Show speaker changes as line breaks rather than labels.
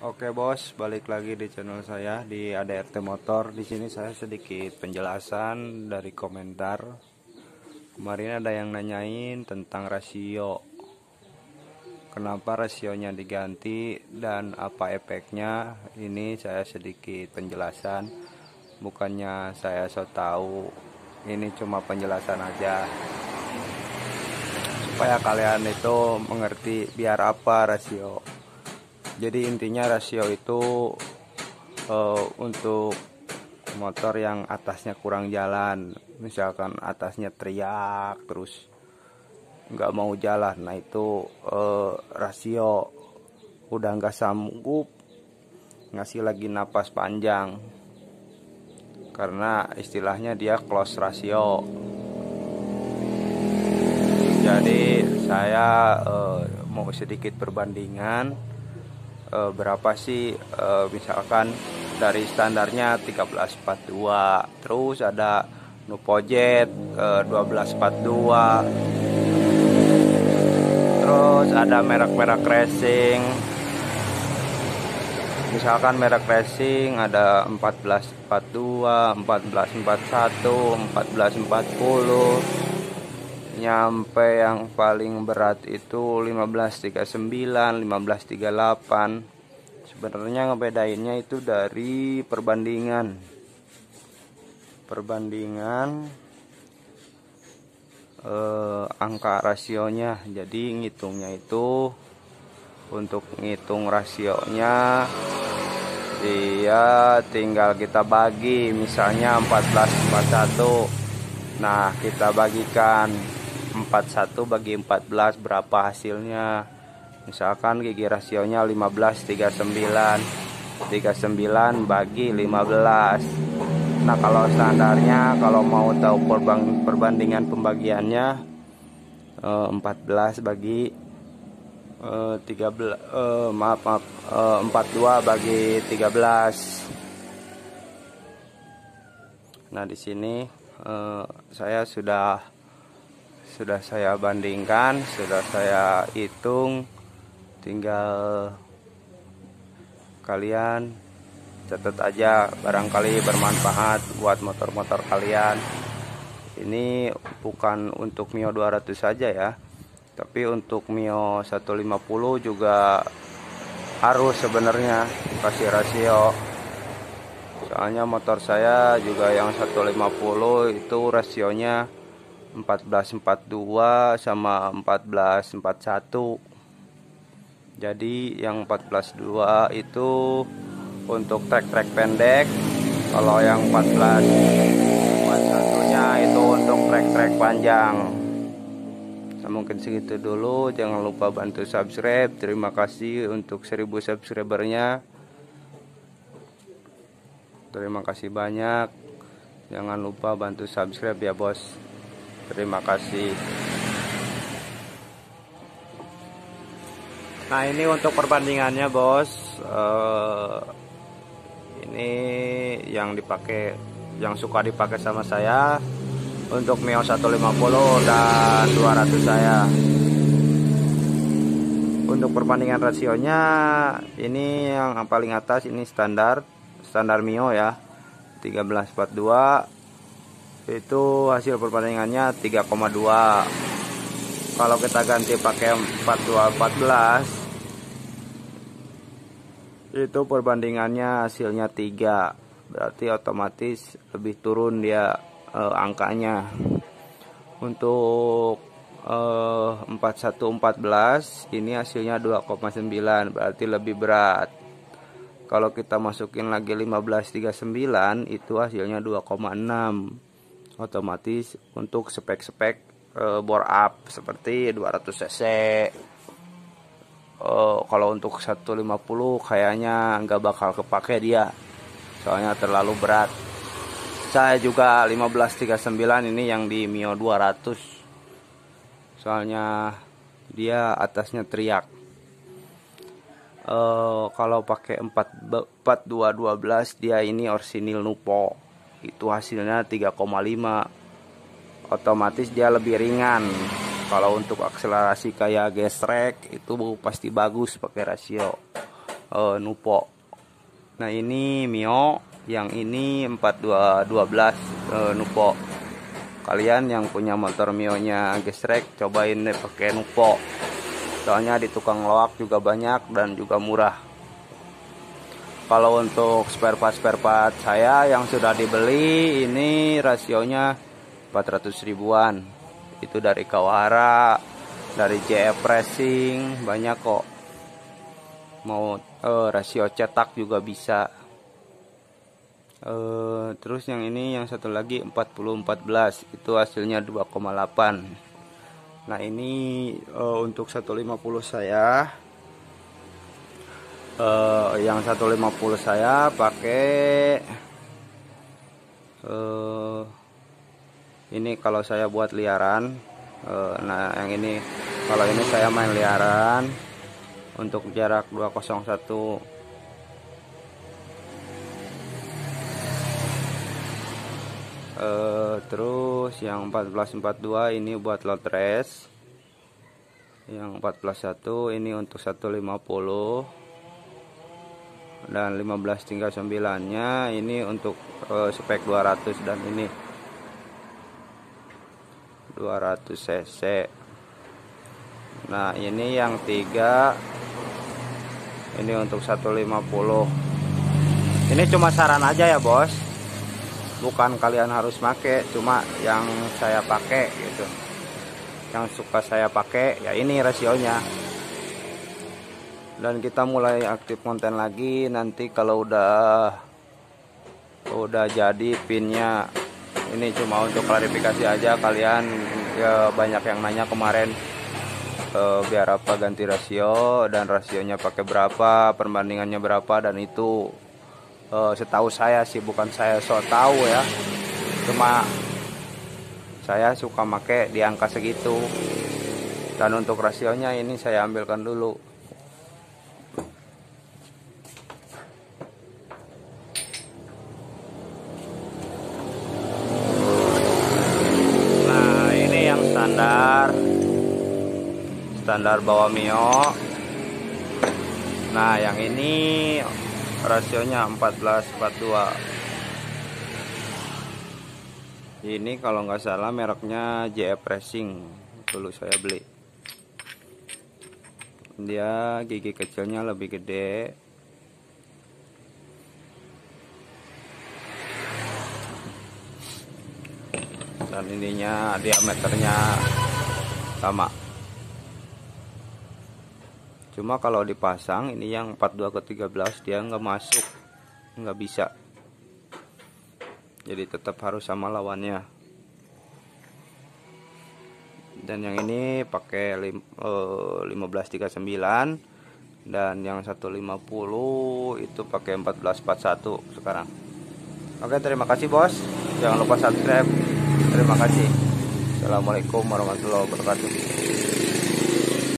Oke bos, balik lagi di channel saya di ADRT Motor. Di sini saya sedikit penjelasan dari komentar. Kemarin ada yang nanyain tentang rasio. Kenapa rasionya diganti dan apa efeknya? Ini saya sedikit penjelasan. Bukannya saya so tahu. Ini cuma penjelasan aja. Supaya kalian itu mengerti biar apa rasio. Jadi intinya rasio itu untuk motor yang atasnya kurang jalan, misalkan atasnya teriak terus nggak mau jalan, nah itu rasio udah nggak sanggup ngasih lagi napas panjang, karena istilahnya dia close rasio. Jadi saya mau sedikit perbandingan berapa sih misalkan dari standarnya 1342, terus ada Nupojet 1242, terus ada merek-merek racing, misalkan merek racing ada 1442, 1441, 1440, nyampe yang paling berat itu 1539, 1538. Sebenarnya ngebedainnya itu dari perbandingan angka rasionya. Jadi ngitungnya itu, untuk ngitung rasionya dia tinggal kita bagi, misalnya 1441. Nah, kita bagikan 41 bagi 14 berapa hasilnya. Misalkan gigi rasionya 1539, 39 bagi 15. Nah, kalau standarnya, kalau mau tahu perbandingan pembagiannya 14 bagi 13, 42 bagi 13. Nah, di sini saya sudah saya bandingkan, sudah saya hitung. Tinggal kalian catat aja, barangkali bermanfaat buat motor-motor kalian. Ini bukan untuk Mio 200 saja ya, tapi untuk Mio 150 juga harus sebenarnya kasih rasio. Soalnya motor saya juga yang 150 itu rasionya 1442 sama 1441. Jadi yang 14.2 itu untuk trek-trek pendek, kalau yang 14.41-nya itu untuk trek-trek panjang. Nah, mungkin segitu dulu, jangan lupa bantu subscribe. Terima kasih untuk 1000 subscribernya. Terima kasih banyak. Jangan lupa bantu subscribe ya bos. Terima kasih. Nah, ini untuk perbandingannya bos. Ini yang dipakai, yang suka dipakai sama saya untuk Mio 150 dan 200 saya. Untuk perbandingan rasionya, ini yang paling atas ini standar Mio ya, 1342. Itu hasil perbandingannya 3,2. Kalau kita ganti pakai 4214, itu perbandingannya hasilnya 3. Berarti otomatis lebih turun dia angkanya. Untuk 4114 ini hasilnya 2,9, berarti lebih berat. Kalau kita masukin lagi 1539 itu hasilnya 2,6. Otomatis untuk spek-spek bore up seperti 200 cc. Kalau untuk 150 kayaknya nggak bakal kepake dia, soalnya terlalu berat. Saya juga 1539 ini yang di Mio 200, soalnya dia atasnya teriak. Kalau pakai 4212 dia ini orsinil Nupo, itu hasilnya 3,5. Otomatis dia lebih ringan. Kalau untuk akselerasi kayak gesrek itu pasti bagus pakai rasio Nupo. Nah ini Mio, yang ini 4212 Nupo. Kalian yang punya motor Mio-nya gesrek, cobain deh pakai Nupo. Soalnya di tukang loak juga banyak dan juga murah. Kalau untuk spare part saya yang sudah dibeli, ini rasionya 400 ribuan. Itu dari Kawahara, dari JF Racing, banyak kok. Mau rasio cetak juga bisa. Terus yang ini yang satu lagi 4014, itu hasilnya 2,8. Nah ini untuk 150 saya, yang 150 saya pakai ini kalau saya buat liaran. Nah yang ini kalau ini saya main liaran untuk jarak 201. Terus yang 1442 ini buat load race, yang 141 ini untuk 150, dan 1539 nya ini untuk spek 200, dan ini 200 cc. Nah ini yang 3 ini untuk 150. Ini cuma saran aja ya bos, bukan kalian harus pakai, cuma yang saya pakai gitu, yang suka saya pakai ya ini rasionya. Dan kita mulai aktif konten lagi nanti kalau udah jadi pinnya. Ini cuma untuk klarifikasi aja, kalian ya banyak yang nanya kemarin biar apa ganti rasio, dan rasionya pakai berapa, perbandingannya berapa, dan itu setahu saya sih, bukan saya so tahu ya, cuma saya suka make di angka segitu. Dan untuk rasionya ini saya ambilkan dulu. Nah ini yang standar bawah Mio. Nah yang ini rasionya 1442. Ini kalau nggak salah mereknya JF Racing, dulu saya beli. Dia gigi kecilnya lebih gede. Dan ininya diameternya sama. Cuma kalau dipasang ini yang 42 ke 13 dia nggak masuk, nggak bisa. Jadi tetap harus sama lawannya. Dan yang ini pakai 1539, dan yang 150 itu pakai 1441 sekarang. Oke, terima kasih bos. Jangan lupa subscribe. Terima kasih. Assalamualaikum warahmatullahi wabarakatuh.